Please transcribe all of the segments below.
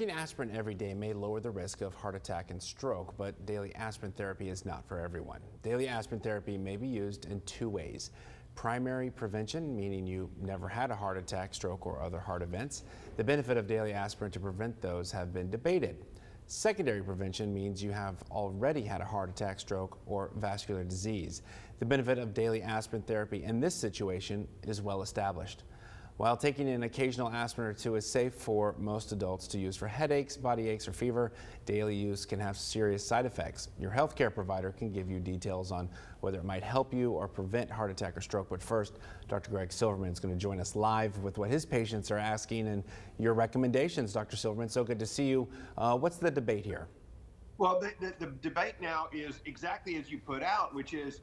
Taking aspirin every day may lower the risk of heart attack and stroke, but daily aspirin therapy is not for everyone. Daily aspirin therapy may be used in two ways. Primary prevention, meaning you never had a heart attack, stroke, or other heart events. The benefit of daily aspirin to prevent those have been debated. Secondary prevention means you have already had a heart attack, stroke, or vascular disease. The benefit of daily aspirin therapy in this situation is well established. While taking an occasional aspirin or two is safe for most adults to use for headaches, body aches, or fever, daily use can have serious side effects. Your healthcare provider can give you details on whether it might help you or prevent heart attack or stroke. But first, Dr. Greg Silverman is going to join us live with what his patients are asking and your recommendations. Dr. Silverman, so good to see you. What's the debate here? Well, the debate now is exactly as you put out, which is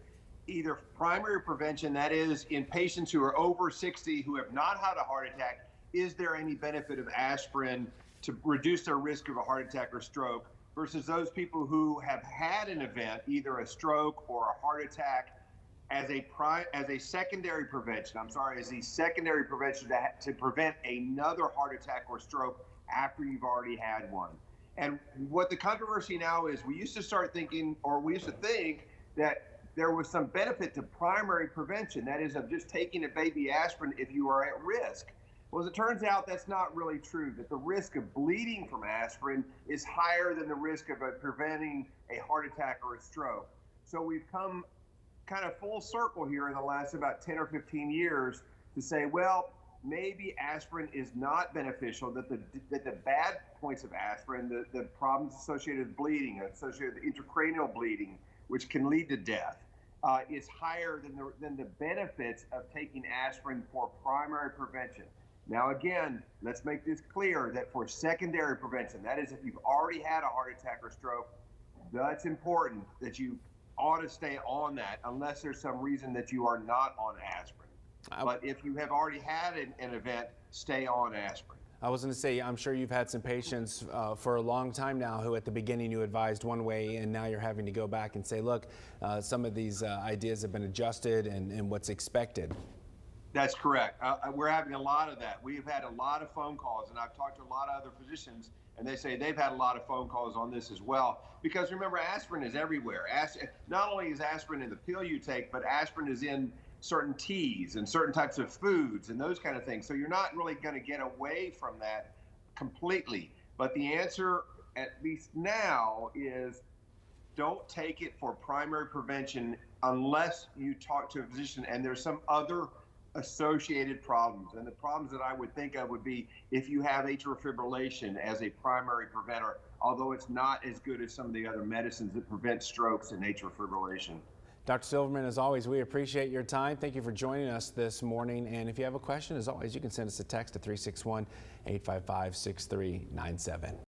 either primary prevention, that is in patients who are over 60 who have not had a heart attack, is there any benefit of aspirin to reduce their risk of a heart attack or stroke, versus those people who have had an event, either a stroke or a heart attack, as a secondary prevention, as the secondary prevention to prevent another heart attack or stroke after you've already had one. And what the controversy now is, we used to think that there was some benefit to primary prevention, that is, of just taking a baby aspirin if you are at risk. Well, as it turns out, that's not really true, that the risk of bleeding from aspirin is higher than the risk of preventing a heart attack or a stroke. So we've come kind of full circle here in the last about 10 or 15 years to say, well, maybe aspirin is not beneficial, that the bad points of aspirin, the problems associated with bleeding, associated with intracranial bleeding, which can lead to death, is higher than the benefits of taking aspirin for primary prevention. Now, again, let's make this clear that for secondary prevention, that is if you've already had a heart attack or stroke, that's important that you ought to stay on that unless there's some reason that you are not on aspirin. But if you have already had an event, stay on aspirin. I was going to say, I'm sure you've had some patients for a long time now who at the beginning you advised one way, and now you're having to go back and say, look, some of these ideas have been adjusted and what's expected. That's correct. We're having a lot of that. We've had a lot of phone calls, and I've talked to a lot of other physicians, and they say they've had a lot of phone calls on this as well. Because remember, aspirin is everywhere. Not only is aspirin in the pill you take, but aspirin is in certain teas and certain types of foods and those kind of things. So you're not really going to get away from that completely. But the answer, at least now, is don't take it for primary prevention unless you talk to a physician and there's some other associated problems. And the problems that I would think of would be if you have atrial fibrillation as a primary preventer, although it's not as good as some of the other medicines that prevent strokes and atrial fibrillation. Dr. Silverman, as always, we appreciate your time. Thank you for joining us this morning. And if you have a question, as always, you can send us a text to 361-855-6397.